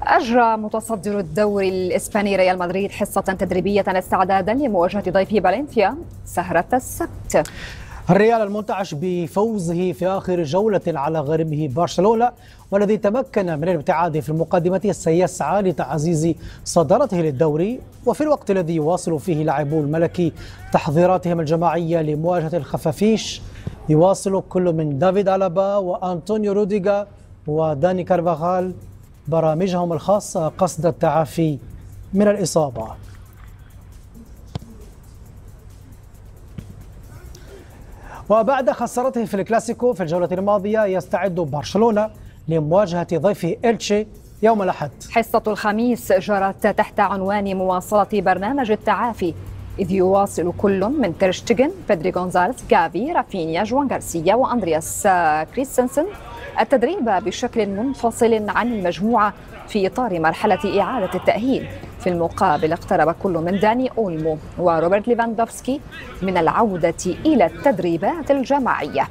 أجرى متصدر الدوري الإسباني ريال مدريد حصة تدريبية استعدادا لمواجهة ضيفه فالنسيا سهرة السبت. الريال المنتعش بفوزه في آخر جولة على غريمه برشلونة، والذي تمكن من الابتعاد في المقدمة سيسعى لتعزيز صدارته للدوري، وفي الوقت الذي يواصل فيه لاعبو الملكي تحضيراتهم الجماعية لمواجهة الخفافيش. يواصل كل من دافيد ألابا وأنطونيو روديغا وداني كارفاخال برامجهم الخاصة قصد التعافي من الإصابة. وبعد خسارته في الكلاسيكو في الجولة الماضية، يستعد برشلونة لمواجهة ضيفه إلتشي يوم الأحد. حصة الخميس جرت تحت عنوان مواصلة برنامج التعافي، إذ يواصل كل من تير شتيغن، بيدري غونزاليز، جافي، رافينيا، جوان غارسيا وأندرياس كريستنسن التدريب بشكل منفصل عن المجموعة في إطار مرحلة إعادة التأهيل. في المقابل اقترب كل من داني أولمو وروبرت ليفاندوفسكي من العودة إلى التدريبات الجماعية.